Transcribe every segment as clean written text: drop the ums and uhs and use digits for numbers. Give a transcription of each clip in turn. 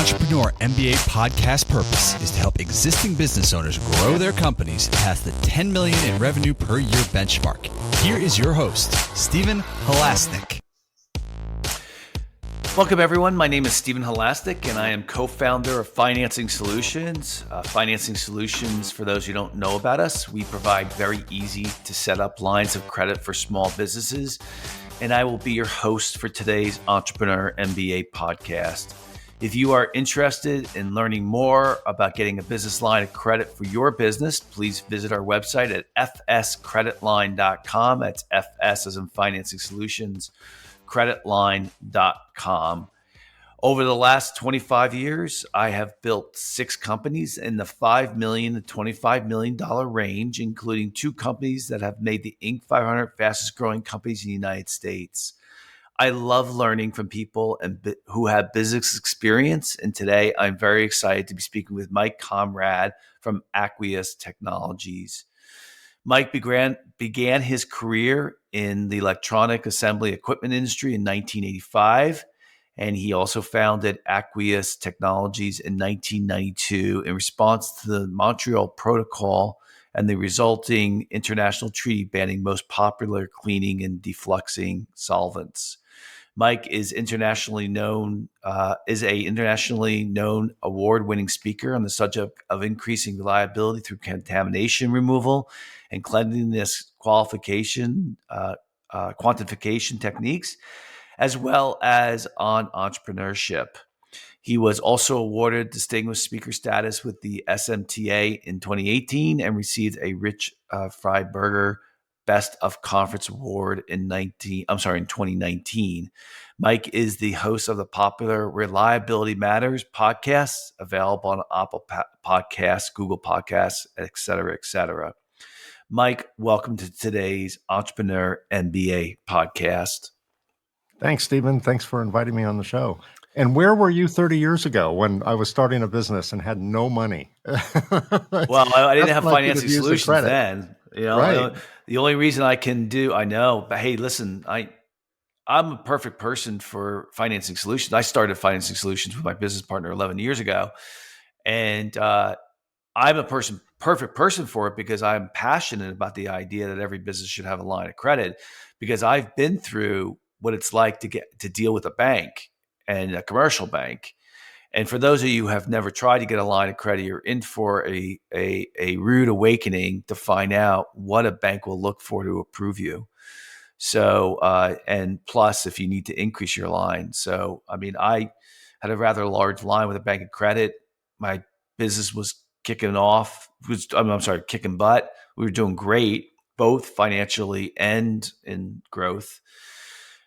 Entrepreneur MBA podcast purpose is to help existing business owners grow their companies past the 10 million in revenue per year benchmark. Here is your host, Stephen Halasnik. Welcome, everyone. My name is Stephen Halasnik, and I am co-founder of Financing Solutions. Financing Solutions, for those who don't know about us, we provide very easy to set up lines of credit for small businesses, and I will be your host for today's Entrepreneur MBA podcast. If you are interested in learning more about getting a business line of credit for your business, please visit our website at fscreditline.com. That's FS as in Financing Solutions, creditline.com. Over the last 25 years, I have built 6 companies in the $5 million to $25 million range, including 2 companies that have made the Inc. 500 fastest growing companies in the United States. I love learning from people who have business experience, and today I'm very excited to be speaking with Mike Conrad from Aqueous Technologies. Mike began his career in the electronic assembly equipment industry in 1985, and he also founded Aqueous Technologies in 1992 in response to the Montreal Protocol and the resulting international treaty banning most popular cleaning and defluxing solvents. Mike is a internationally known award-winning speaker on the subject of increasing reliability through contamination removal and cleanliness quantification techniques, as well as on entrepreneurship. He was also awarded distinguished speaker status with the SMTA in 2018 and received a Rich Freiberger Best of Conference Award in 2019. Mike is the host of the popular Reliability Matters podcast, available on Apple Podcasts, Google Podcasts, et cetera, et cetera. Mike, welcome to today's Entrepreneur MBA podcast. Thanks, Stephen. Thanks for inviting me on the show. And where were you 30 years ago when I was starting a business and had no money? Well, I didn't have Financing Solutions then. You know, right. The only reason I can I know, but hey, listen, I'm a perfect person for Financing Solutions. I started Financing Solutions with my business partner 11 years ago. And I'm a perfect person for it because I'm passionate about the idea that every business should have a line of credit, because I've been through what it's like to deal with a bank and a commercial bank. And for those of you who have never tried to get a line of credit, you're in for a rude awakening to find out what a bank will look for to approve you. So, and plus if you need to increase your line. So, I mean, I had a rather large line with a bank of credit. My business was kicking butt. We were doing great, both financially and in growth.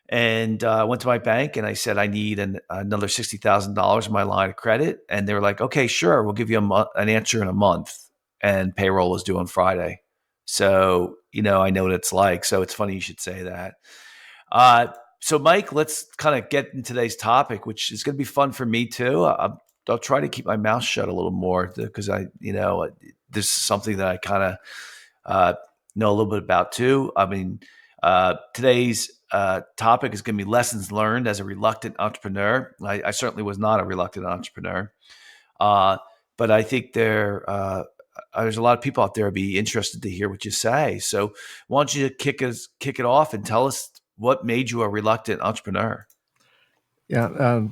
And I went to my bank and I said, I need another $60,000 in my line of credit. And they were like, okay, sure. We'll give you an answer in a month. And payroll was due on Friday. So, I know what it's like. So it's funny you should say that. So Mike, let's kind of get into today's topic, which is going to be fun for me too. I'll try to keep my mouth shut a little more because this is something that I kind of know a little bit about too. I mean, today's topic is going to be lessons learned as a reluctant entrepreneur. I certainly was not a reluctant entrepreneur, but I think there's a lot of people out there who'd be interested to hear what you say. So why don't you kick it off and tell us what made you a reluctant entrepreneur? Yeah,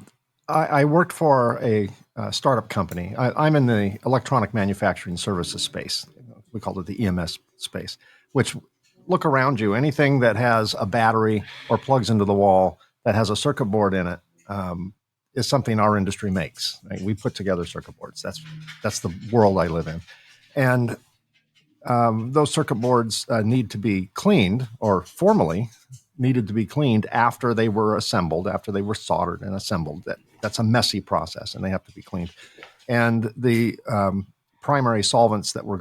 I worked for a startup company. I'm in the electronic manufacturing services space. We call it the EMS space, which, look around you, anything that has a battery or plugs into the wall that has a circuit board in it is something our industry makes. Right? We put together circuit boards. That's the world I live in. And those circuit boards need to be cleaned, or formally needed to be cleaned after they were assembled, after they were soldered and assembled. That's a messy process, and they have to be cleaned. And the primary solvents that were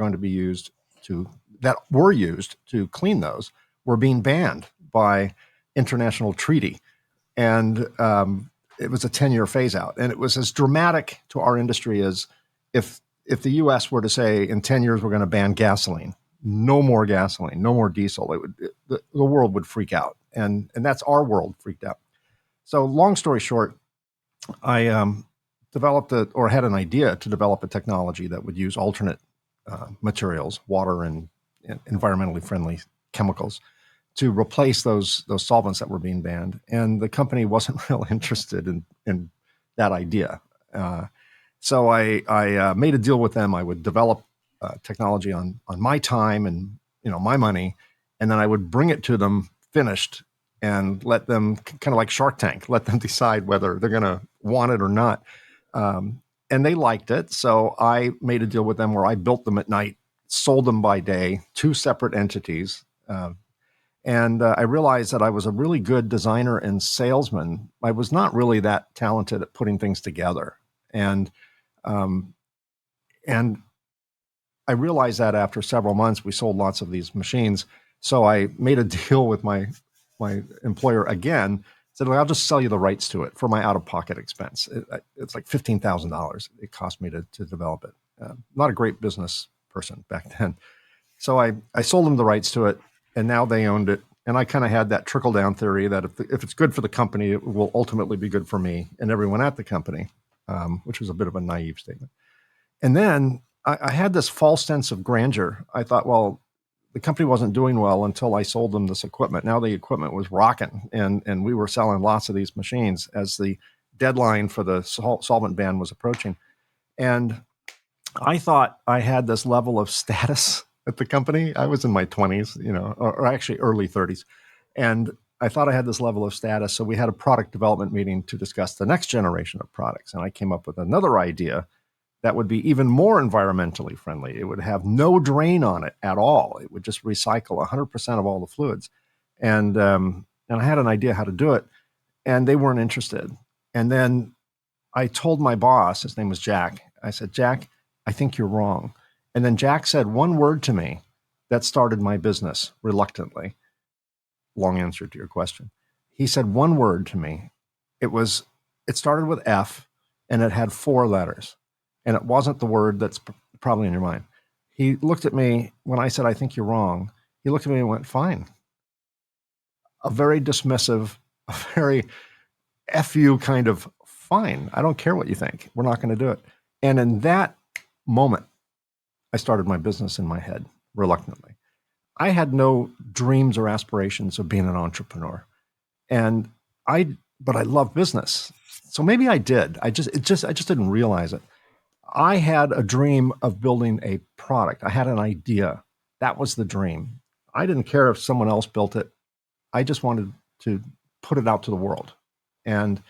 used to clean those were being banned by international treaty. And it was a 10-year phase out. And it was as dramatic to our industry as if the U.S. were to say, in 10 years, we're going to ban gasoline, no more gasoline, no more diesel, the world would freak out. And that's our world freaked out. So long story short, I developed or had an idea to develop a technology that would use alternate materials, water and environmentally friendly chemicals, to replace those solvents that were being banned. And the company wasn't real interested in that idea. So I made a deal with them. I would develop technology on my time and my money, and then I would bring it to them finished and let them, kind of like Shark Tank, let them decide whether they're going to want it or not. And they liked it. So I made a deal with them where I built them at night, sold them by day, two separate entities. And I realized that I was a really good designer and salesman. I was not really that talented at putting things together. And I realized that after several months, we sold lots of these machines. So I made a deal with my employer again. Said, well, I'll just sell you the rights to it for my out-of-pocket expense. It's like $15,000 it cost me to develop it. Not a great business person back then. So I sold them the rights to it, and now they owned it. And I kind of had that trickle-down theory that if it's good for the company, it will ultimately be good for me and everyone at the company, which was a bit of a naive statement. And then I had this false sense of grandeur. I thought, well, the company wasn't doing well until I sold them this equipment. Now the equipment was rocking, and we were selling lots of these machines as the deadline for the solvent ban was approaching. And I thought I had this level of status at the company. I was in my 20s, or actually early 30s. And I thought I had this level of status. So we had a product development meeting to discuss the next generation of products. And I came up with another idea that would be even more environmentally friendly. It would have no drain on it at all. It would just recycle 100% of all the fluids. And I had an idea how to do it, and they weren't interested. And then I told my boss, his name was Jack, I said, Jack, I think you're wrong. And then Jack said one word to me that started my business reluctantly. Long answer to your question. He said one word to me. It started with F, and it had 4 letters. And it wasn't the word that's probably in your mind. He looked at me when I said, I think you're wrong. He looked at me and went, fine. A very dismissive, a very F you kind of, fine. I don't care what you think. We're not going to do it. And in that moment, I started my business in my head, reluctantly. I had no dreams or aspirations of being an entrepreneur. But I love business. So maybe I did. I just didn't realize it. I had a dream of building a product. I had an idea. That was the dream. I didn't care if someone else built it. I just wanted to put it out to the world. And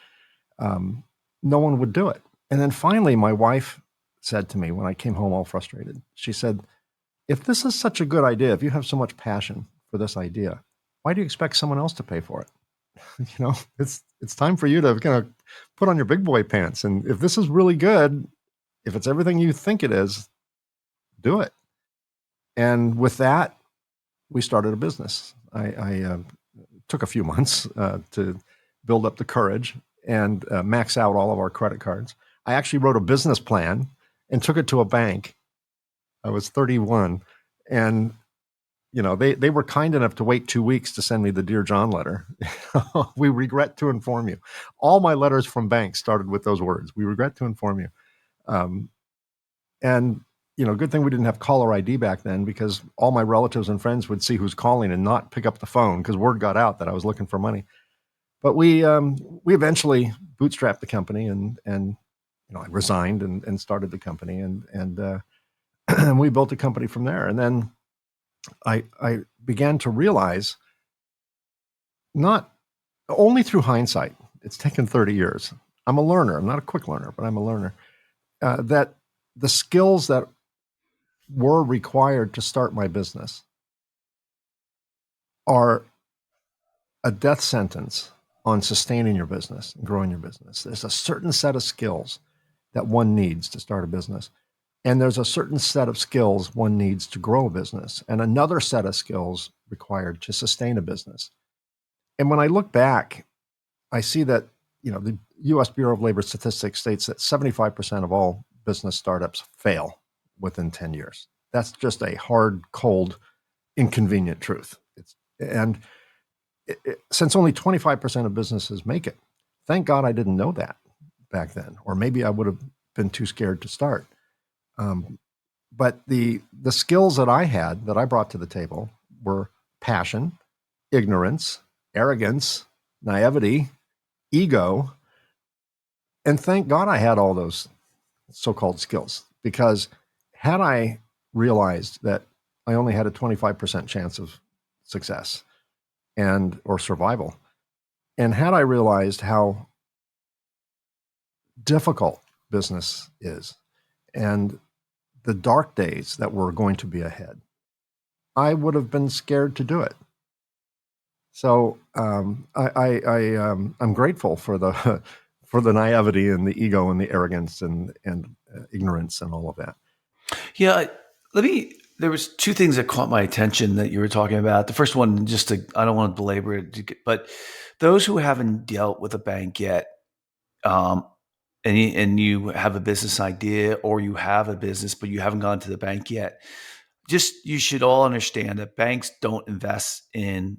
no one would do it. And then finally, my wife said to me when I came home all frustrated, she said, if this is such a good idea, if you have so much passion for this idea, why do you expect someone else to pay for it? It's time for you to kind of put on your big boy pants. And if this is really good, if it's everything you think it is, do it. And with that, we started a business. I took a few months to build up the courage and max out all of our credit cards. I actually wrote a business plan and took it to a bank. I was 31, and they were kind enough to wait 2 weeks to send me the Dear John letter. We regret to inform you. All my letters from banks started with those words. We regret to inform you. Good thing we didn't have caller ID back then, because all my relatives and friends would see who's calling and not pick up the phone because word got out that I was looking for money. But we eventually bootstrapped the company, and I resigned and started the company, and we built a company from there. And then I began to realize, not only through hindsight, it's taken 30 years. I'm a learner. I'm not a quick learner, but I'm a learner. That the skills that were required to start my business are a death sentence on sustaining your business and growing your business. There's a certain set of skills that one needs to start a business. And there's a certain set of skills one needs to grow a business, and another set of skills required to sustain a business. And when I look back, I see that, the U.S. Bureau of Labor Statistics states that 75% of all business startups fail within 10 years. That's just a hard, cold, inconvenient truth. Since only 25% of businesses make it, thank God I didn't know that back then, or maybe I would have been too scared to start. But the skills that I had, that I brought to the table, were passion, ignorance, arrogance, naivety, ego, and thank God I had all those so-called skills, because had I realized that I only had a 25% chance of success or survival, and had I realized how difficult business is and the dark days that were going to be ahead, I would have been scared to do it. So I'm grateful for the for the naivety and the ego and the arrogance and ignorance and all of that. Yeah, there was two things that caught my attention that you were talking about. The first one, I don't want to belabor it, but those who haven't dealt with a bank yet, and you have a business idea, or you have a business but you haven't gone to the bank yet, you should all understand that banks don't invest in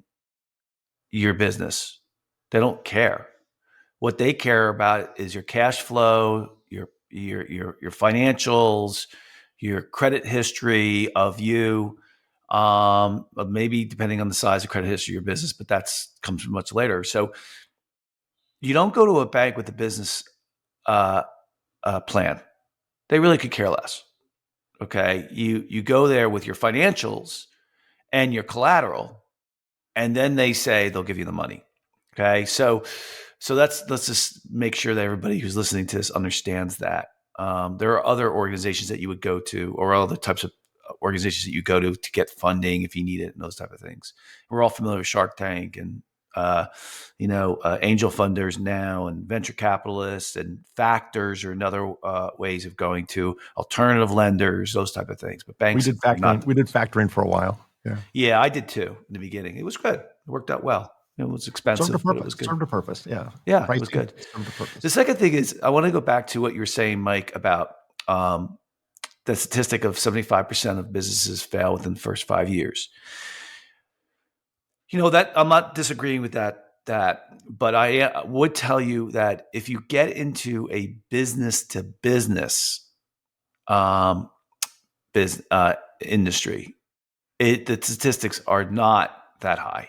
your business. They don't care. What they care about is your cash flow, your financials, your credit history of you, maybe depending on the size of credit history of your business, but that's comes much later. So you don't go to a bank with a business plan. They really could care less. Okay, you go there with your financials and your collateral, and then they say they'll give you the money. Okay, so let's just make sure that everybody who's listening to this understands that. There are other organizations that you would go to, or other types of organizations that you go to get funding if you need it, and those type of things. We're all familiar with Shark Tank and angel funders now, and venture capitalists, and factors are another ways of going to alternative lenders, those type of things. But banks, we did factoring for a while. Yeah, I did too in the beginning. It was good. It worked out well. It was expensive, but it was good. Served a purpose. Yeah. Yeah, it was good. Served a purpose. The second thing is, I want to go back to what you were saying, Mike, about the statistic of 75% of businesses fail within the first 5 years. That I'm not disagreeing with that, but I would tell you that if you get into a business to business industry, the statistics are not that high.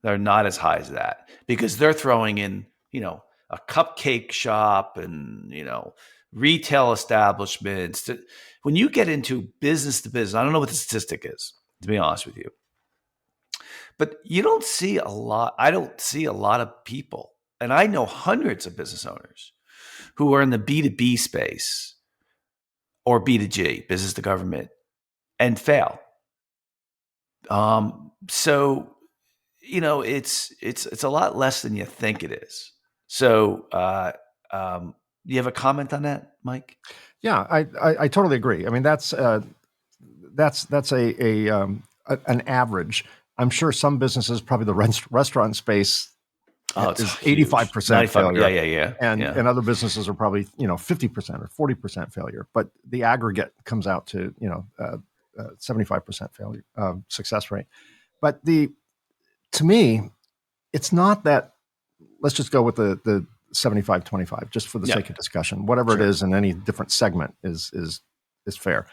They're not as high as that, because they're throwing in, a cupcake shop and, retail establishments. When you get into business to business, I don't know what the statistic is, to be honest with you, but you don't see a lot. I don't see a lot of people, and I know hundreds of business owners who are in the B2B space or B2G, business to government, and fail. So, it's a lot less than you think it is. So, you have a comment on that, Mike? Yeah, I totally agree. I mean, that's an average. I'm sure some businesses, probably the restaurant space, is 85% failure. Yeah. And other businesses are probably 50% or 40% failure. But the aggregate comes out to 75% failure success rate. But to me, it's not that. Let's just go with the 75-25, just for the sake of discussion. Whatever it is in any different segment is fair.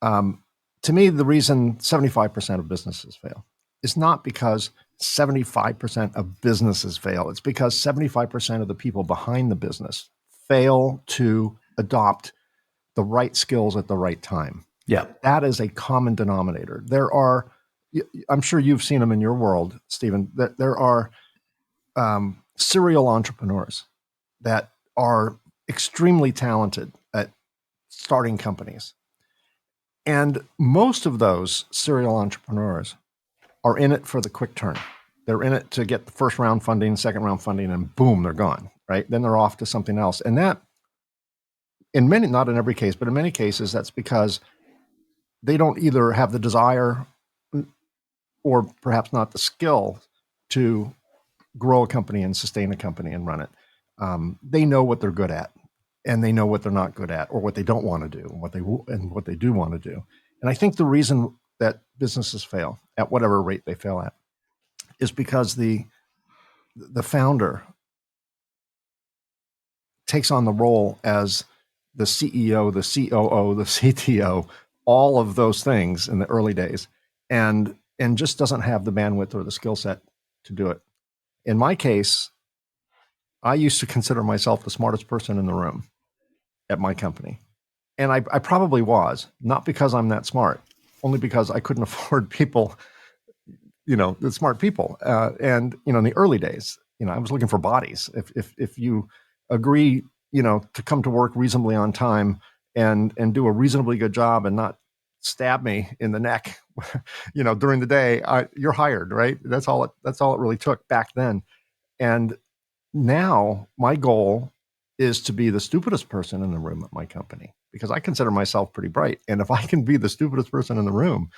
To me, the reason 75% of businesses fail is not because 75% of businesses fail. It's because 75% of the people behind the business fail to adopt the right skills at the right time. Yeah. That is a common denominator. I'm sure you've seen them in your world, Stephen, that there are serial entrepreneurs that are extremely talented at starting companies. And most of those serial entrepreneurs are in it for the quick turn. They're in it to get the first round funding, second round funding, and boom, they're gone, right? Then they're off to something else. And that, not in every case, but in many cases, that's because they don't either have the desire or perhaps not the skill to grow a company and sustain a company and run it. They know what they're good at, and they know what they're not good at, or what they don't want to do, and what they do want to do. And I think the reason that businesses fail at whatever rate they fail at is because the founder takes on the role as the CEO, the COO, the CTO, all of those things in the early days, and just doesn't have the bandwidth or the skill set to do it. In my case, I used to consider myself the smartest person in the room at my company. And I probably was, not because I'm that smart, only because I couldn't afford people, the smart people. And, in the early days, I was looking for bodies. If you agree, to come to work reasonably on time and do a reasonably good job and not stab me in the neck, during the day, you're hired, right? That's all it really took back then. And now my goal is to be the stupidest person in the room at my company, because I consider myself pretty bright. And if I can be the stupidest person in the room,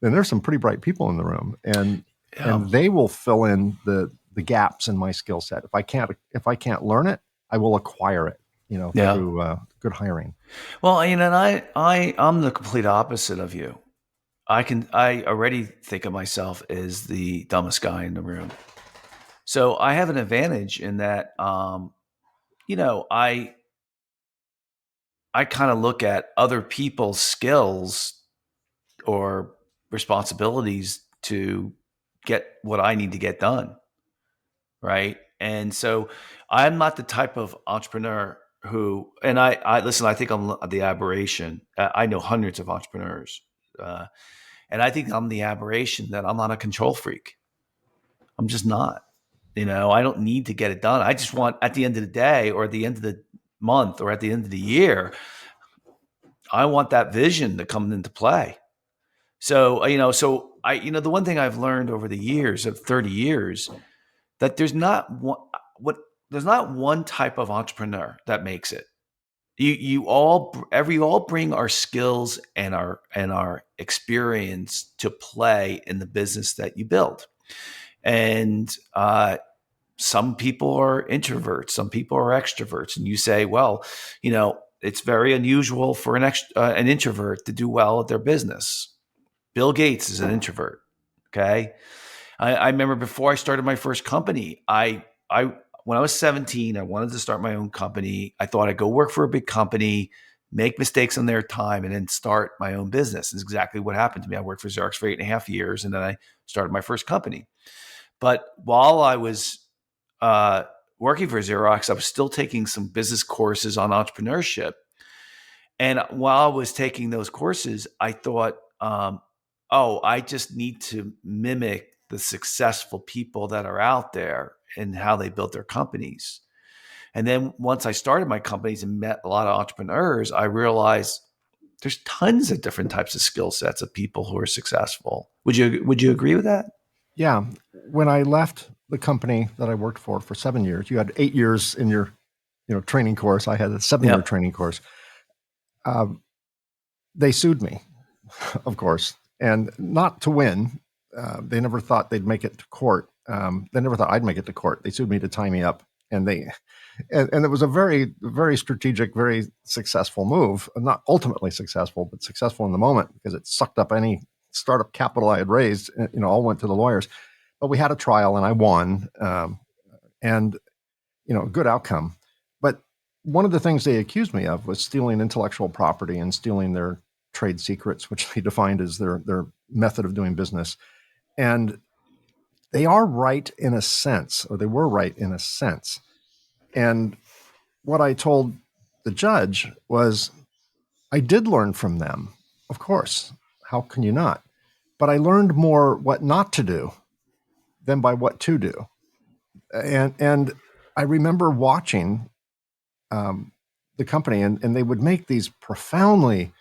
then there's some pretty bright people in the room, and they will fill in the gaps in my skill set. If I can't learn it, I will acquire it, through good hiring. Well, and I'm the complete opposite of you. I already think of myself as the dumbest guy in the room. So I have an advantage in that, I kind of look at other people's skills or responsibilities to get what I need to get done. Right. And so I'm not the type of entrepreneur who, and I listen, I think I'm the aberration. I know hundreds of entrepreneurs. And I think I'm the aberration that I'm not a control freak. I'm just not. I don't need to get it done. I just want, at the end of the day or at the end of the month or at the end of the year, I want that vision to come into play. So, the one thing I've learned over the years of 30 years, that there's not one type of entrepreneur that makes it. You all bring our skills and our experience to play in the business that you build. And some people are introverts, some people are extroverts, and you say, well, it's very unusual for an introvert to do well at their business. Bill Gates is an introvert. Okay, I remember before I started my first company, when I was 17, I wanted to start my own company. I thought I'd go work for a big company, make mistakes on their time, and then start my own business. That's exactly what happened to me. I worked for Xerox for 8.5 years, and then I started my first company. But while I was working for Xerox, I was still taking some business courses on entrepreneurship. And while I was taking those courses, I thought, I just need to mimic the successful people that are out there and how they built their companies. And then once I started my companies and met a lot of entrepreneurs, I realized there's tons of different types of skill sets of people who are successful. Would you agree with that? Yeah. When I left the company that I worked for 7 years, you had 8 years in your training course. I had a 7-year training course. They sued me, of course, and not to win. They never thought they'd make it to court. They never thought I'd make it to court. They sued me to tie me up, and it was a very, very strategic, very successful move. Not ultimately successful, but successful in the moment, because it sucked up any startup capital I had raised. All went to the lawyers. But we had a trial, and I won, and good outcome. But one of the things they accused me of was stealing intellectual property and stealing their trade secrets, which they defined as their method of doing business. And they are right in a sense, or they were right in a sense. And what I told the judge was, I did learn from them, of course. How can you not? But I learned more what not to do than by what to do. And I remember watching the company, and they would make these profoundly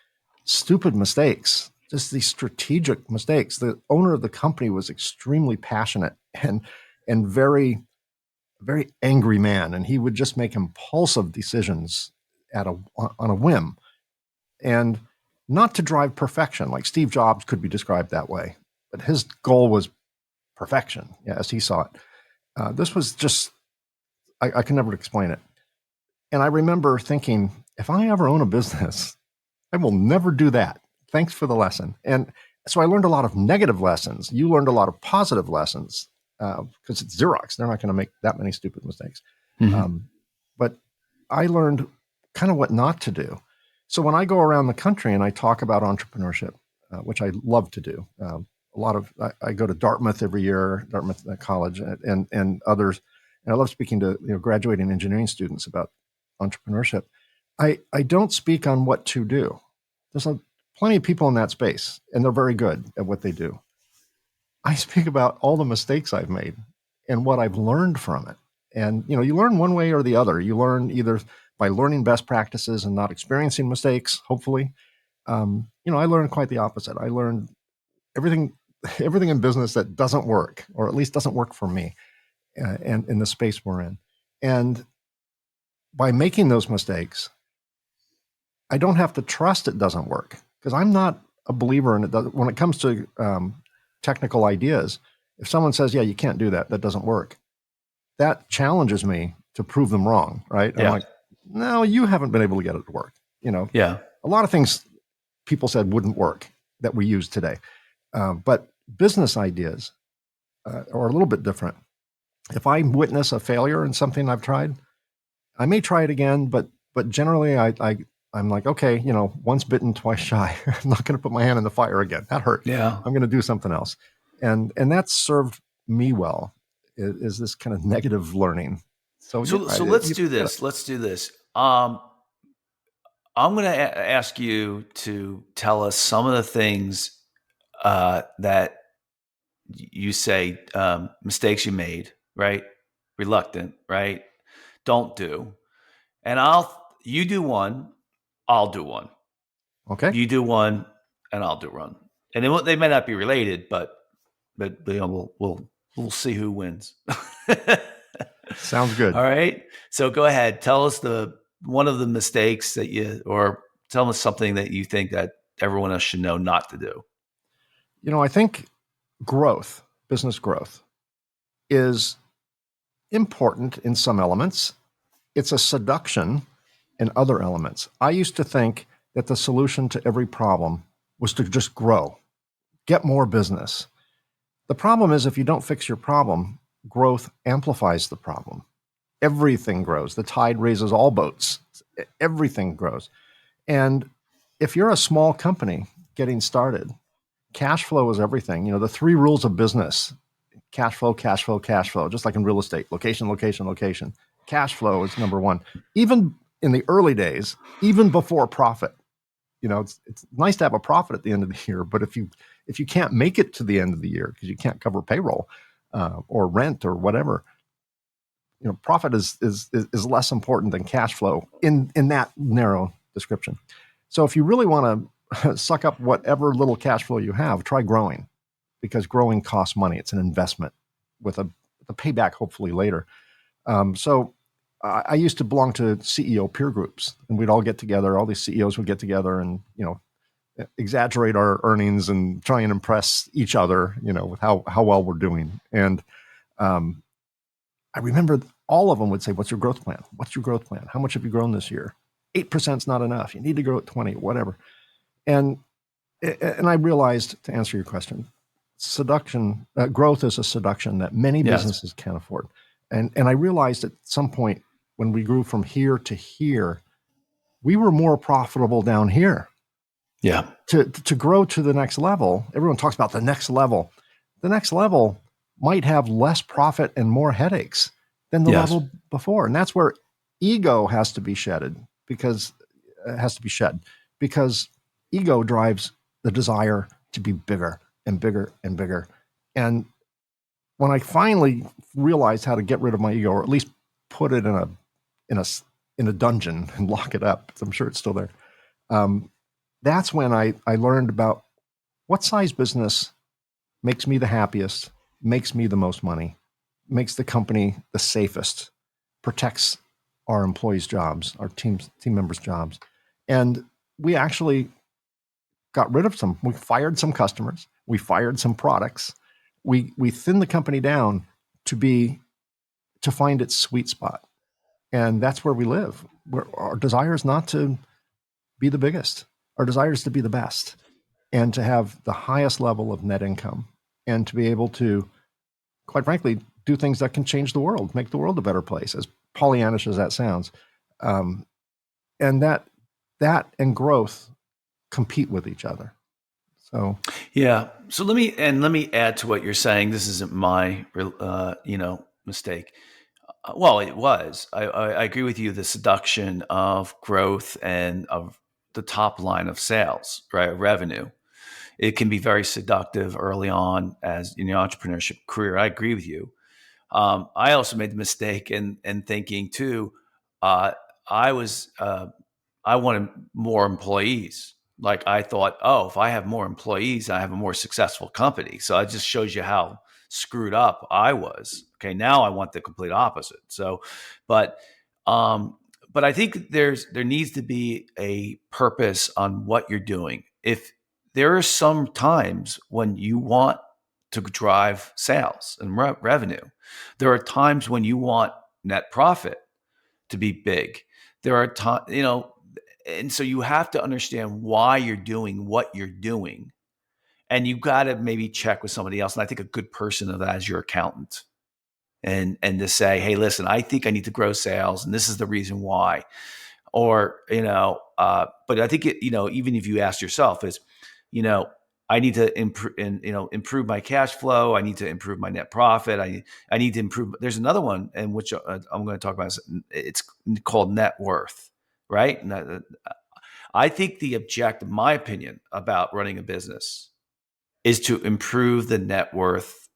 stupid mistakes, just these strategic mistakes. The owner of the company was extremely passionate and very, very angry man, and he would just make impulsive decisions on a whim, and not to drive perfection. Like Steve Jobs could be described that way, but his goal was perfection, as he saw it. This was just, I can never explain it. And I remember thinking, if I ever own a business, I will never do that. Thanks for the lesson. And so I learned a lot of negative lessons. You learned a lot of positive lessons, because it's Xerox. They're not going to make that many stupid mistakes. Mm-hmm. But I learned kind of what not to do. So when I go around the country and I talk about entrepreneurship, which I love to do, I go to Dartmouth every year, Dartmouth College, and others, and I love speaking to graduating engineering students about entrepreneurship. I don't speak on what to do. There's plenty of people in that space, and they're very good at what they do. I speak about all the mistakes I've made and what I've learned from it. And you learn one way or the other. You learn either by learning best practices and not experiencing mistakes, hopefully. I learned quite the opposite. I learned everything in business that doesn't work, or at least doesn't work for me, and in the space we're in. And by making those mistakes, I don't have to trust it doesn't work, because I'm not a believer in it. When it comes to technical ideas, if someone says, yeah, you can't do that, that doesn't work, that challenges me to prove them wrong, right? Yeah. I'm like, no, you haven't been able to get it to work. Yeah. A lot of things people said wouldn't work that we use today. But business ideas are a little bit different. If I witness a failure in something I've tried, I may try it again, but generally I'm like, okay, once bitten, twice shy. I'm not going to put my hand in the fire again. That hurt. Yeah. I'm going to do something else. And that's served me well, is this kind of negative learning. So let's do this. Let's do this. I'm going to ask you to tell us some of the things that you say, mistakes you made, right? Reluctant, right? Don't do. And you do one, I'll do one. Okay. You do one and I'll do one. And they may not be related, but we'll see who wins. Sounds good. All right. So go ahead. Tell us one of the mistakes that or tell us something that you think that everyone else should know not to do. I think business growth is important in some elements. It's a seduction in other elements. I used to think that the solution to every problem was to just grow, get more business. The problem is, if you don't fix your problem, growth amplifies the problem. Everything grows. The tide raises all boats. Everything grows. And if you're a small company getting started, cash flow is everything. The 3 rules of business: cash flow, cash flow, cash flow, just like in real estate: location, location, location. Cash flow is number 1. Even in the early days, even before profit, it's nice to have a profit at the end of the year, but if you can't make it to the end of the year because you can't cover payroll or rent or whatever, profit is less important than cash flow in that narrow description. So if you really want to suck up whatever little cash flow you have, try growing, because growing costs money. It's an investment with a payback hopefully later. So I used to belong to CEO peer groups, and we'd all get together. All these CEOs would get together and exaggerate our earnings and try and impress each other, with how well we're doing. And I remember all of them would say, "What's your growth plan? What's your growth plan? How much have you grown this year? 8% is not enough. You need to grow at 20, whatever." And I realized, to answer your question, growth is a seduction that many businesses can't afford. And I realized at some point, when we grew from here to here, we were more profitable down here. Yeah. To grow to the next level, everyone talks about the next level. The next level might have less profit and more headaches than the level before. And that's where ego has to be shed, because ego drives the desire to be bigger and bigger and bigger. And when I finally realized how to get rid of my ego, or at least put it in a dungeon and lock it up, I'm sure it's still there, that's when I learned about what size business makes me the happiest, makes me the most money, makes the company the safest, protects our employees' jobs, our team members' jobs. And we actually got rid of we fired some customers, we fired some products, we thinned the company down to find its sweet spot. And that's where we live. Our desire is not to be the biggest. Our desire is to be the best, and to have the highest level of net income, and to be able to, quite frankly, do things that can change the world, make the world a better place. As Pollyannish as that sounds, And that and growth compete with each other. So yeah. So let me add to what you're saying. This isn't my mistake. Well, it was. I agree with you. The seduction of growth and of the top line of sales, right? Revenue. It can be very seductive early on as in your entrepreneurship career. I agree with you. I also made the mistake in thinking too. Uh, I was I wanted more employees. Like I thought, oh, if I have more employees, I have a more successful company. So it just shows you how screwed up I was. Okay, now I want the complete opposite. So, but um, but I think there needs to be a purpose on what you're doing. If there are some times when you want to drive sales and revenue, there are times when you want net profit to be big. There are times, and so you have to understand why you're doing what you're doing. And you got to maybe check with somebody else. And I think a good person of that is your accountant. And to say, hey, listen, I think I need to grow sales, and this is the reason why. Or, but I think even if you ask yourself is, I need to improve my cash flow. I need to improve my net profit. I need to improve. There's another one, and which I'm going to talk about. It's called net worth, right? And I think the objective, my opinion about running a business, is to improve the net worth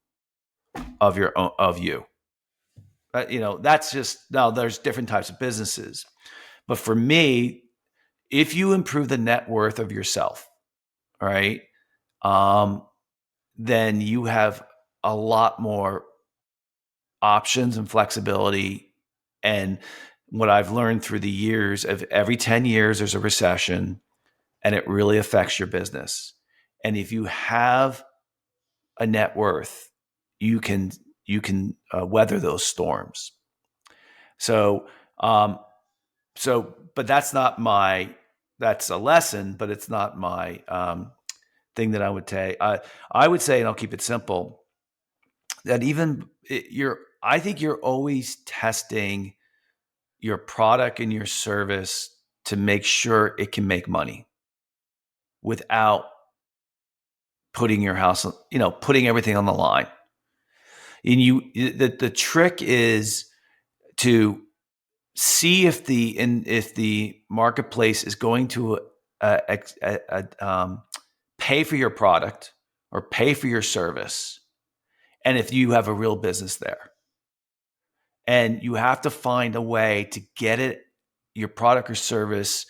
of you. That's just now. There's different types of businesses, but for me, if you improve the net worth of yourself, all right, then you have a lot more options and flexibility. And what I've learned through the years of every 10 years, there's a recession, and it really affects your business. And if you have a net worth, you can weather those storms. So, but that's a lesson, but it's not my thing that I would say. I would say, and I'll keep it simple, that I think you're always testing your product and your service to make sure it can make money without putting your house, putting everything on the line. And the trick is to see if the marketplace is going to pay for your product or pay for your service, and if you have a real business there. And you have to find a way to get your product or service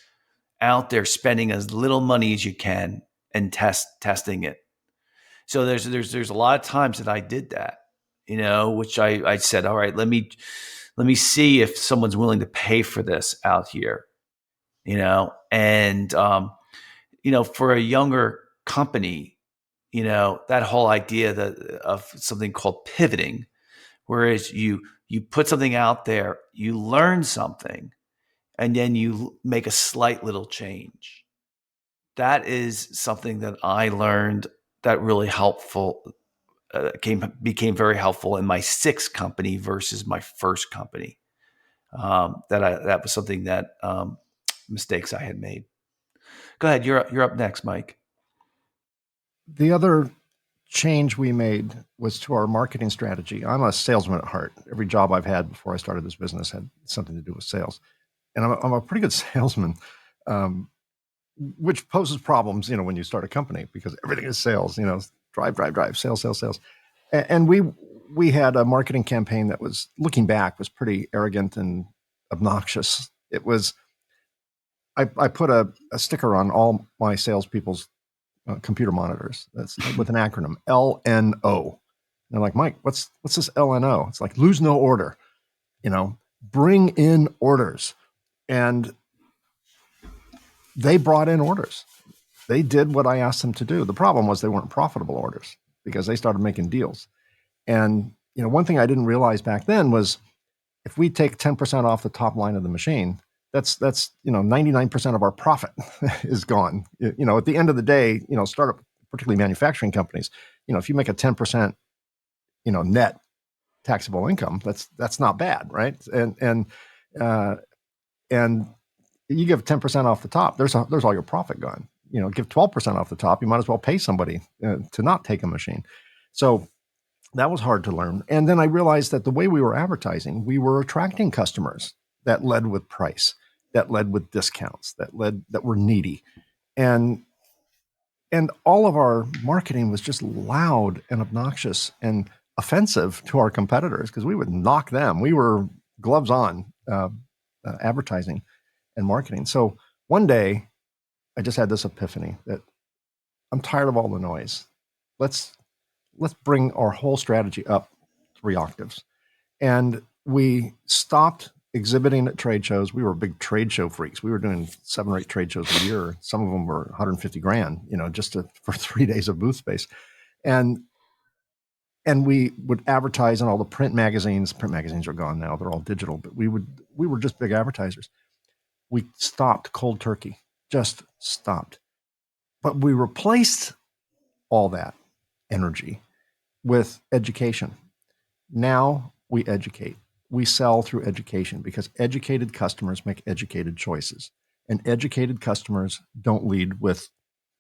out there, spending as little money as you can and testing it. So there's a lot of times that I did that, which I said, all right, let me see if someone's willing to pay for this out here, and for a younger company, that whole idea of something called pivoting, whereas you put something out there, you learn something, and then you make a slight little change. That is something that I learned that really helpful, became very helpful in my sixth company versus my first company. That was something that mistakes I had made. Go ahead. You're up next, Mike. The other change we made was to our marketing strategy. I'm a salesman at heart. Every job I've had before I started this business had something to do with sales. And I'm a pretty good salesman, which poses problems, when you start a company, because everything is sales, drive, sales. And we had a marketing campaign that was, looking back, was pretty arrogant and obnoxious. It was, I put a sticker on all my salespeople's computer monitors. That's with an acronym, LNO. And they're like, Mike, what's this LNO? It's like, lose no order, bring in orders. And they brought in orders. They did what I asked them to do. The problem was they weren't profitable orders because they started making deals. And, one thing I didn't realize back then was if we take 10% off the top line of the machine, that's 99% of our profit is gone. At the end of the day, startup, particularly manufacturing companies, if you make a 10%, net taxable income, that's not bad, right? And And you give 10% off the top, there's all your profit gone. Give 12% off the top, you might as well pay somebody to not take a machine. So that was hard to learn. And then I realized that the way we were advertising, we were attracting customers that led with price, that led with discounts, that were needy. And all of our marketing was just loud and obnoxious and offensive to our competitors because we would knock them. We were gloves on advertising and marketing. So one day I just had this epiphany that I'm tired of all the noise. Let's bring our whole strategy up 3 octaves. And we stopped exhibiting at trade shows. We were big trade show freaks. We were doing 7 or 8 trade shows a year. Some of them were 150 grand, just for 3 days of booth space. And we would advertise in all the print magazines. Print magazines are gone now. They're all digital, but we were just big advertisers. We stopped cold turkey, just stopped. But we replaced all that energy with education. Now we educate. We sell through education because educated customers make educated choices, and educated customers don't lead with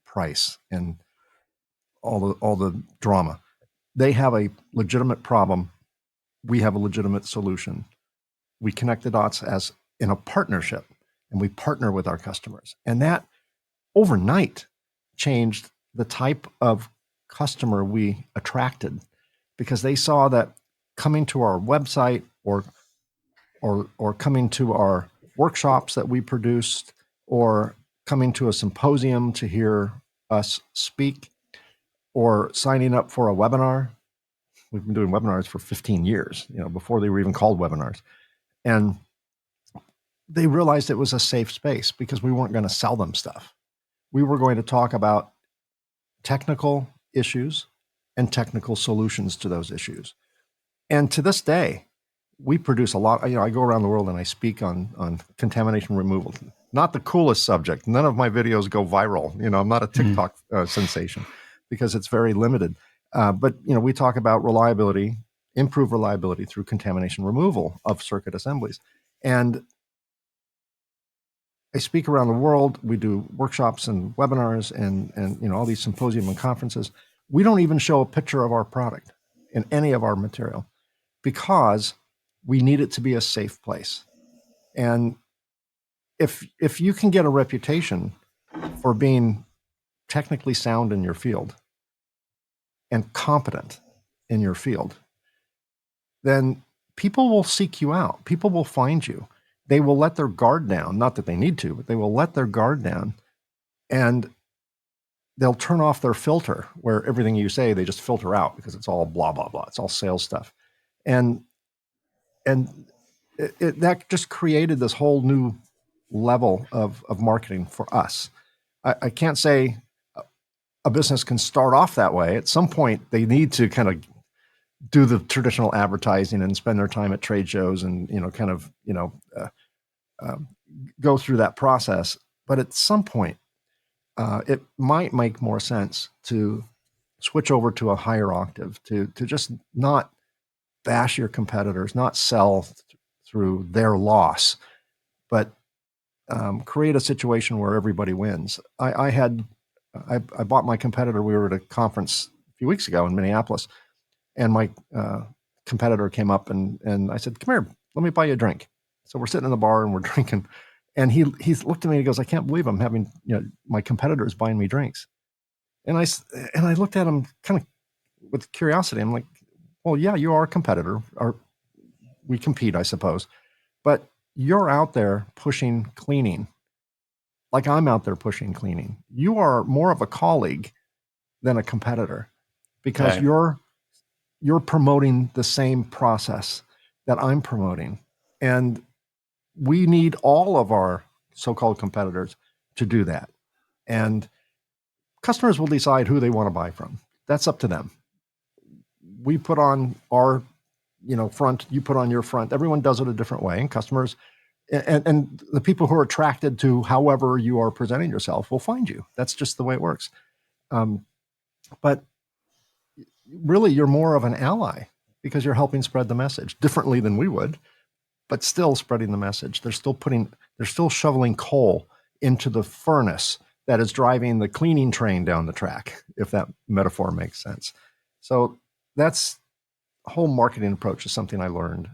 price and all the drama. They have a legitimate problem. We have a legitimate solution. We connect the dots as in a partnership, and we partner with our customers. And that overnight changed the type of customer we attracted because they saw that coming to our website or coming to our workshops that we produced or coming to a symposium to hear us speak or signing up for a webinar. We've been doing webinars for 15 years, before they were even called webinars. And they realized it was a safe space because we weren't going to sell them stuff. We were going to talk about technical issues and technical solutions to those issues. And to this day, we produce a lot. I go around the world and I speak on contamination removal. Not the coolest subject. None of my videos go viral. I'm not a TikTok sensation because it's very limited. But we talk about reliability, improve reliability through contamination removal of circuit assemblies. And I speak around the world. We do workshops and webinars and all these symposium and conferences. We don't even show a picture of our product in any of our material because we need it to be a safe place. And if you can get a reputation for being technically sound in your field and competent in your field, then people will seek you out. People will find you. They will let their guard down. Not that they need to, but they will let their guard down and they'll turn off their filter where everything you say, they just filter out because it's all blah, blah, blah. It's all sales stuff. And that just created this whole new level of marketing for us. I can't say a business can start off that way. At some point, they need to kind of do the traditional advertising and spend their time at trade shows and, go through that process. But at some point, it might make more sense to switch over to a higher octave, to just not bash your competitors, not sell through their loss, but create a situation where everybody wins. I bought my competitor. We were at a conference a few weeks ago in Minneapolis, and my competitor came up and I said, "Come here, let me buy you a drink." So we're sitting in the bar and we're drinking, and he looked at me and he goes, "I can't believe I'm having my competitor is buying me drinks." And I looked at him kind of with curiosity. I'm like, "Well, yeah, you are a competitor, or we compete, I suppose, but you're out there pushing cleaning like I'm out there pushing cleaning. You are more of a colleague than a competitor because Okay. you're promoting the same process that I'm promoting. And we need all of our so-called competitors to do that. And customers will decide who they want to buy from. That's up to them. We put on our front, you put on your front. Everyone does it a different way. And customers and the people who are attracted to however you are presenting yourself will find you. That's just the way it works. But really, you're more of an ally because you're helping spread the message differently than we would. but still spreading the message. They're still shoveling coal into the furnace that is driving the cleaning train down the track, if that metaphor makes sense. So that's whole marketing approach is something I learned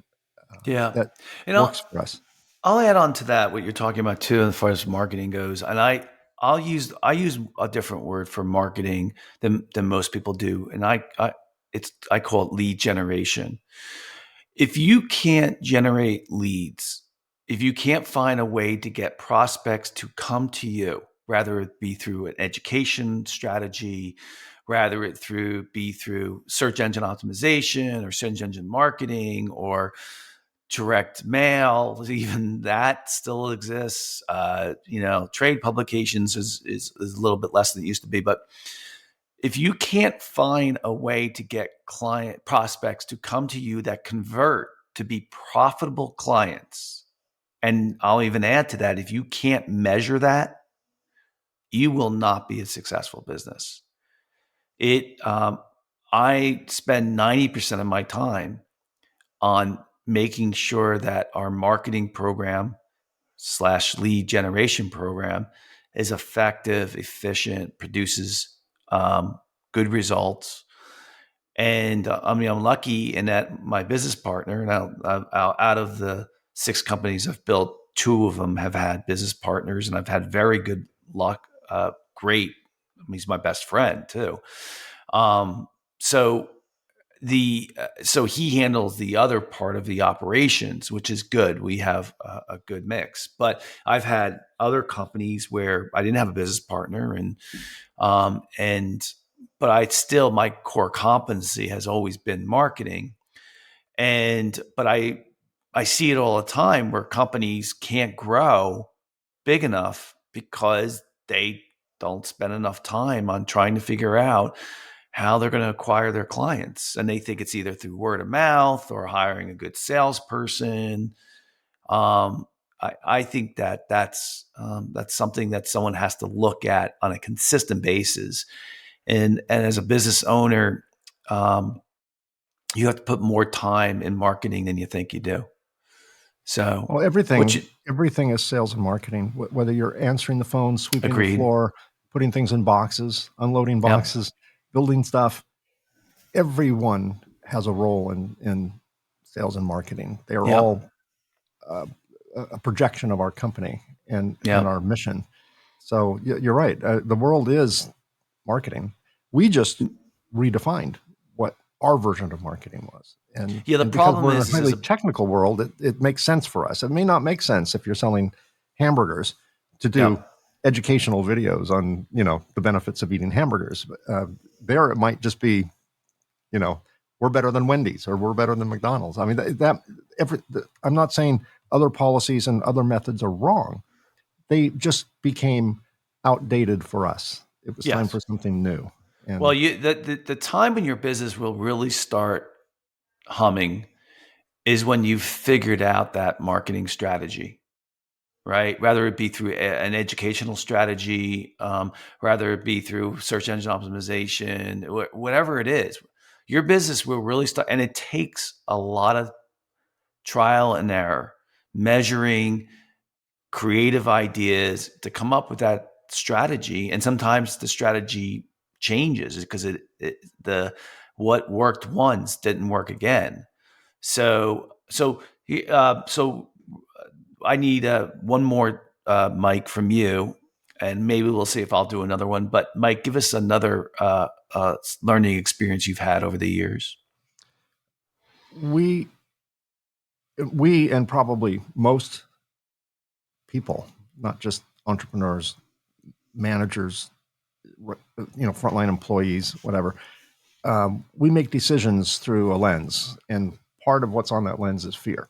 Yeah. that And works for us. I'll add on to that what you're talking about too, as far as marketing goes. And I use a different word for marketing than most people do. And I call it lead generation. If you can't generate leads, if you can't find a way to get prospects to come to you, rather it be through an education strategy, rather it be through search engine optimization or search engine marketing or direct mail, even that still exists. Trade publications is a little bit less than it used to be, but if you can't find a way to get client prospects to come to you that convert to be profitable clients, and I'll even add to that, if you can't measure that, you will not be a successful business. I spend 90% of my time on making sure that our marketing program / lead generation program is effective, efficient, produces good results. And I'm lucky in that my business partner, now out of the 6 companies I've built, 2 of them have had business partners, and I've had very good luck. Great. He's my best friend too. So he handles the other part of the operations, which is good. We have a good mix. But I've had other companies where I didn't have a business partner, but my core competency has always been marketing. But I see it all the time where companies can't grow big enough because they don't spend enough time on trying to figure out how they're going to acquire their clients. And they think it's either through word of mouth or hiring a good salesperson. I think that's something that someone has to look at on a consistent basis. And as a business owner, you have to put more time in marketing than you think you do. So, well, everything is sales and marketing. Whether you're answering the phone, sweeping Agreed. the floor, putting things in boxes, unloading boxes, building stuff, everyone has a role in sales and marketing. They are all a projection of our company and our mission. So you're right. The world is marketing. We just redefined what our version of marketing was. And the and problem because we're is in a highly technical world, it makes sense for us. It may not make sense if you're selling hamburgers to do educational videos on, the benefits of eating hamburgers. There it might just be, we're better than Wendy's or we're better than McDonald's. I mean, I'm not saying other policies and other methods are wrong. They just became outdated for us. It was time for something new. And well, the time when your business will really start humming is when you've figured out that marketing strategy, right? Rather it be through an educational strategy, rather it be through search engine optimization, whatever it is, your business will really start. And it takes a lot of trial and error, measuring, creative ideas to come up with that strategy. And sometimes the strategy changes because what worked once didn't work again. So I need one more Mike from you, and maybe we'll see if I'll do another one. But Mike, give us another learning experience you've had over the years. We and probably most people, not just entrepreneurs, managers, frontline employees, whatever. We make decisions through a lens, and part of what's on that lens is fear.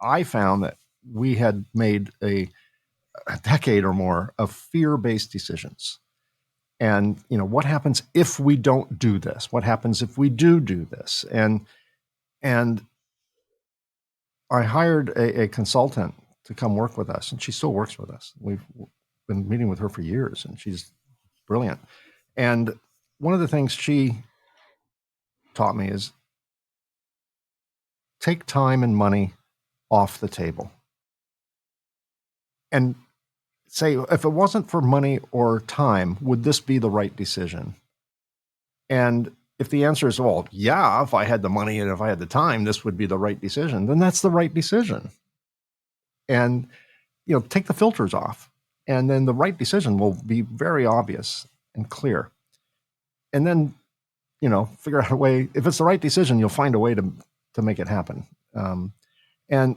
I found that we had made a decade or more of fear-based decisions. And, what happens if we don't do this? What happens if we do this? And I hired a consultant to come work with us, and she still works with us. We've been meeting with her for years, and she's brilliant. And one of the things she taught me is take time and money off the table and say, if it wasn't for money or time, would this be the right decision? And if the answer is, well, yeah, if I had the money and if I had the time, this would be the right decision, then that's the right decision. And, take the filters off, and then the right decision will be very obvious and clear. And then, figure out a way. If it's the right decision, you'll find a way to make it happen. And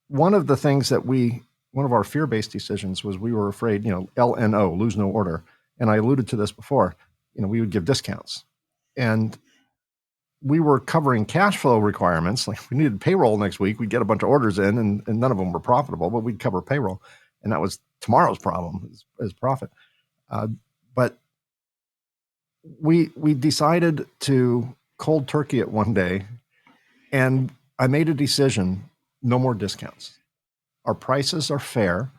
one of the things that one of our fear-based decisions was we were afraid, LNO, lose no order. And I alluded to this before, we would give discounts. And we were covering cash flow requirements. Like, we needed payroll next week. We'd get a bunch of orders in, and none of them were profitable, but we'd cover payroll. And that was tomorrow's problem, is profit. But we decided to cold turkey it one day, and I made a decision: no more discounts. Our prices are fair.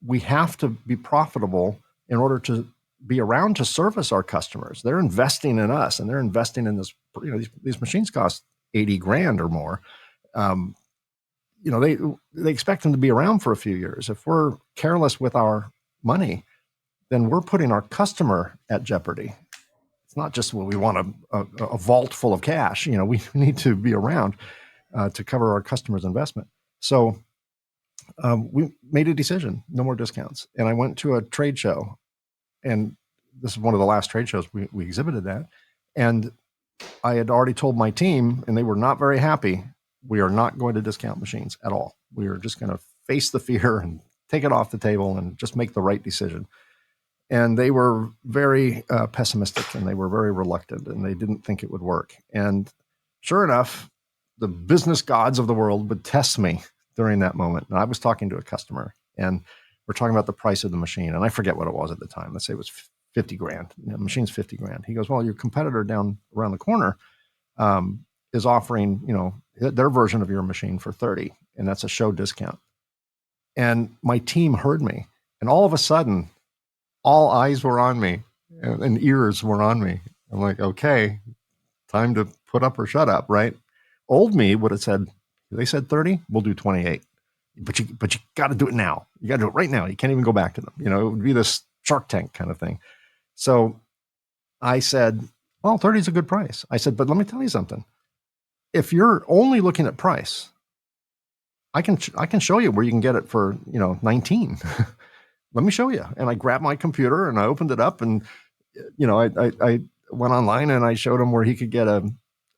We have to be profitable in order to be around to service our customers. They're investing in us, and they're investing in this. These machines cost $80,000 or more. They expect them to be around for a few years. If we're careless with our money, then we're putting our customer at jeopardy. It's not just we want a vault full of cash. We need to be around to cover our customers' investment. So we made a decision: no more discounts. And I went to a trade show, and this is one of the last trade shows we exhibited at. And I had already told my team, and they were not very happy, we are not going to discount machines at all. We are just going to face the fear and take it off the table and just make the right decision. And they were very pessimistic, and they were very reluctant, and they didn't think it would work. And sure enough, the business gods of the world would test me during that moment. And I was talking to a customer, and we're talking about the price of the machine. And I forget what it was at the time. Let's say it was $50,000. The machine's $50,000. He goes, well, your competitor down around the corner is offering, their version of your machine for 30, and that's a show discount. And my team heard me, and all of a sudden, all eyes were on me and ears were on me. I'm like, okay, time to put up or shut up, right? Old me would have said, they said 30, we'll do 28. But you got to do it now. You got to do it right now. You can't even go back to them. It would be this Shark Tank kind of thing. So I said, well, 30 is a good price. I said, but let me tell you something. If you're only looking at price, I can show you where you can get it for, 19. Let me show you. And I grabbed my computer and I opened it up, and, I went online and I showed him where he could get a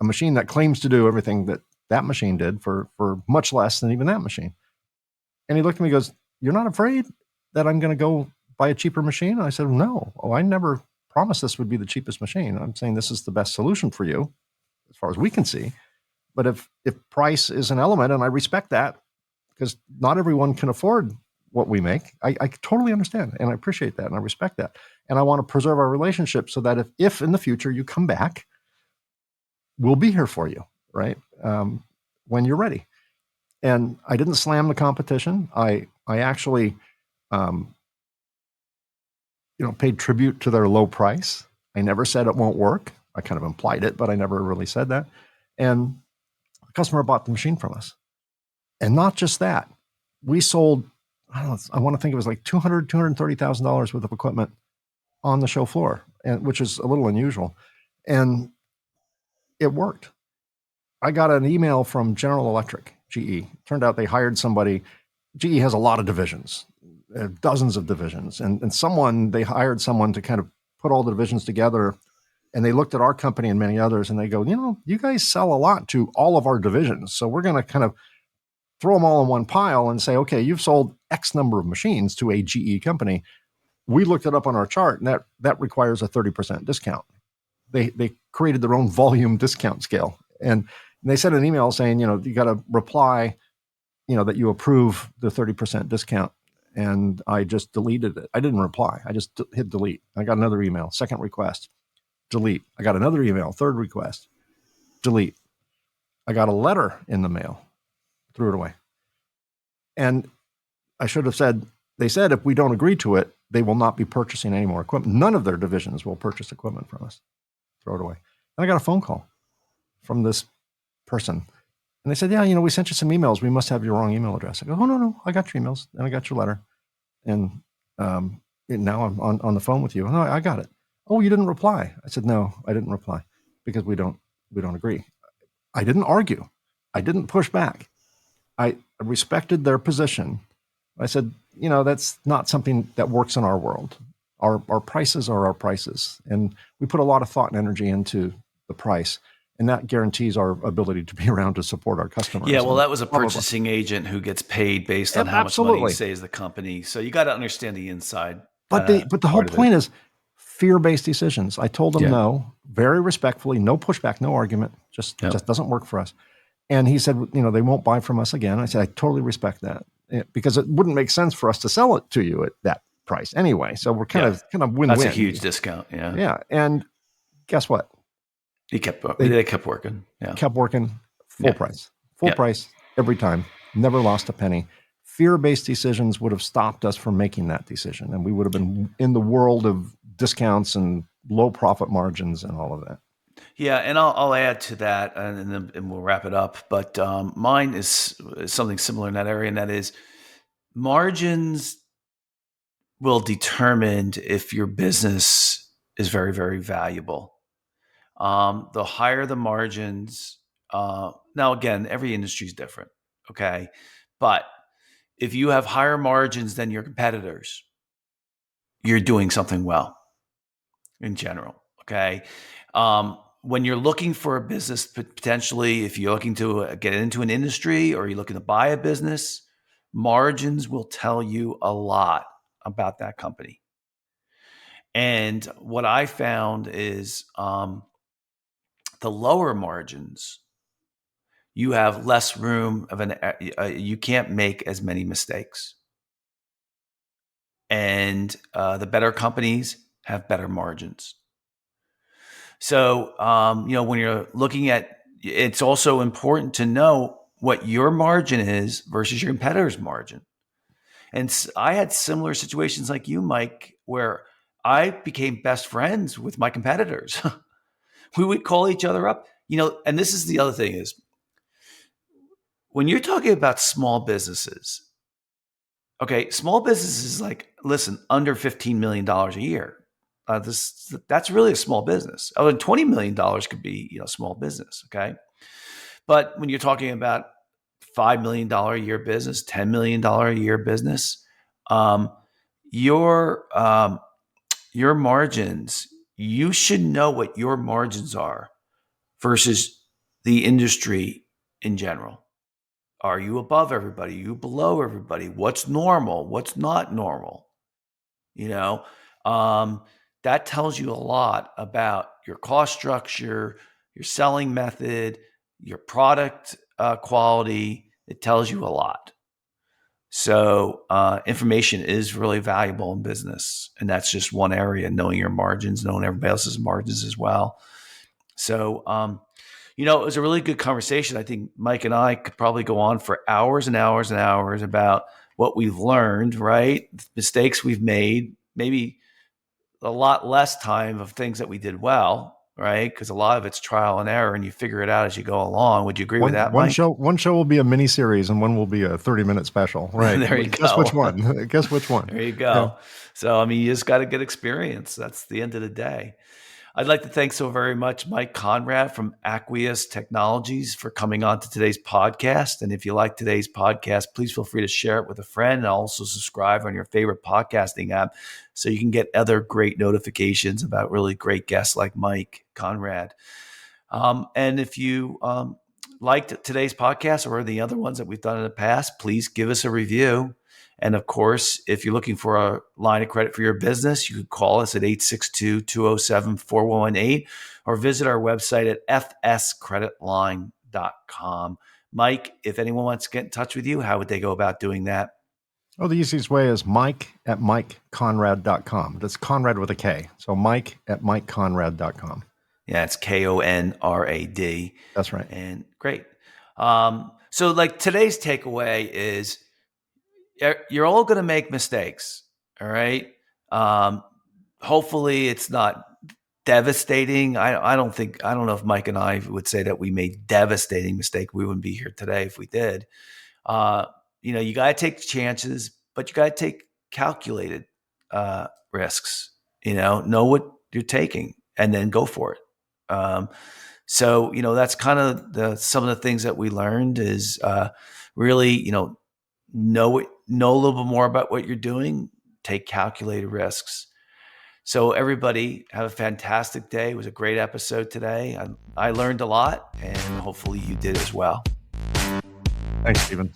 machine that claims to do everything that machine did for much less than even that machine. And he looked at me and goes, you're not afraid that I'm going to go buy a cheaper machine? And I said, no. Oh, I never promised this would be the cheapest machine. I'm saying this is the best solution for you as far as we can see. But if price is an element, and I respect that, because not everyone can afford what we make, I totally understand, and I appreciate that, and I respect that. And I want to preserve our relationship so that if in the future you come back, we'll be here for you, right? When you're ready. And I didn't slam the competition. I actually, paid tribute to their low price. I never said it won't work. I kind of implied it, but I never really said that. And the customer bought the machine from us. And not just that, we sold, I want to think it was like $230,000 worth of equipment on the show floor, which is a little unusual. And it worked. I got an email from General Electric, GE. Turned out they hired somebody. GE has a lot of divisions, dozens of divisions. And they hired someone to kind of put all the divisions together. And they looked at our company and many others, and they go, you guys sell a lot to all of our divisions. So we're going to kind of throw them all in one pile and say, okay, you've sold X number of machines to a GE company. We looked it up on our chart, and that requires a 30% discount. They created their own volume discount scale. And they sent an email saying, you got to reply, that you approve the 30% discount. And I just deleted it. I didn't reply. I just hit delete. I got another email, second request, delete. I got another email, third request, delete. I got a letter in the mail, threw it away. And I should have said, they said if we don't agree to it, they will not be purchasing any more equipment. None of their divisions will purchase equipment from us. Throw it away. And I got a phone call from this person. And they said, yeah, we sent you some emails. We must have your wrong email address. I go, oh, no, I got your emails and I got your letter. And now I'm on the phone with you. No, I got it. Oh, you didn't reply. I said, no, I didn't reply because we don't agree. I didn't argue. I didn't push back. I respected their position. I said, that's not something that works in our world. Our prices are our prices. And we put a lot of thought and energy into the price. And that guarantees our ability to be around to support our customers. Yeah, well, that was a purchasing agent who gets paid based on how much money you saves the company. So you got to understand the inside. But the whole point is fear-based decisions. I told him no, very respectfully, no pushback, no argument. Just doesn't work for us. And he said, they won't buy from us again. I said, I totally respect that because it wouldn't make sense for us to sell it to you at that price anyway. So we're kind of win-win. That's a huge discount. Yeah. Yeah. And guess what? They kept working. Yeah. Kept working full price every time. Never lost a penny. Fear-based decisions would have stopped us from making that decision. And we would have been in the world of discounts and low profit margins and all of that. Yeah, and I'll add to that, and we'll wrap it up. But mine is something similar in that area, and that is margins will determine if your business is very, very valuable. The higher the margins, now again, every industry is different, okay? But if you have higher margins than your competitors, you're doing something well in general, okay? When you're looking for a business, potentially, if you're looking to get into an industry or you're looking to buy a business, margins will tell you a lot about that company. And what I found is the lower margins, you have less room you can't make as many mistakes. And the better companies have better margins. So, when you're looking at, it's also important to know what your margin is versus your competitor's margin. And I had similar situations like you, Mike, where I became best friends with my competitors. We would call each other up, and this is the other thing is when you're talking about small businesses, okay, small businesses listen, under $15 million a year. That's really a small business. Other than $20 million could be, small business. Okay. But when you're talking about $5 million a year business, $10 million a year business, your margins, you should know what your margins are versus the industry in general. Are you above everybody? Are you below everybody? What's normal? What's not normal? That tells you a lot about your cost structure, your selling method, your product quality. It tells you a lot. So information is really valuable in business. And that's just one area, knowing your margins, knowing everybody else's margins as well. So, it was a really good conversation. I think Mike and I could probably go on for hours and hours and hours about what we've learned, right? Mistakes we've made, maybe a lot less time of things that we did well, right? Because a lot of it's trial and error, and you figure it out as you go along. Would you agree with that, Mike? One show will be a mini series, and one will be a 30-minute special. Right? There you go. Guess which one? Guess which one? There you go. Yeah. So, you just got to get experience. That's the end of the day. I'd like to thank so very much Mike Conrad from Aqueous Technologies for coming on to today's podcast. And if you like today's podcast, please feel free to share it with a friend and also subscribe on your favorite podcasting app so you can get other great notifications about really great guests like Mike Conrad. And if you liked today's podcast or the other ones that we've done in the past, please give us a review. And of course, if you're looking for a line of credit for your business, you can call us at 862-207-4118 or visit our website at fscreditline.com. Mike, if anyone wants to get in touch with you, how would they go about doing that? Oh, the easiest way is mike@mikeconrad.com. That's Conrad with a K. So mike@mikeconrad.com. Yeah, it's Konrad. That's right. And great. So today's takeaway is, you're all going to make mistakes. All right. Hopefully it's not devastating. I don't know if Mike and I would say that we made devastating mistake. We wouldn't be here today if we did. You got to take chances, but you got to take calculated risks. Know what you're taking and then go for it. So that's kind of some of the things that we learned is really know a little bit more about what you're doing, take calculated risks. So everybody have a fantastic day. It was a great episode today. I learned a lot, and hopefully you did as well. Thanks, Stephen.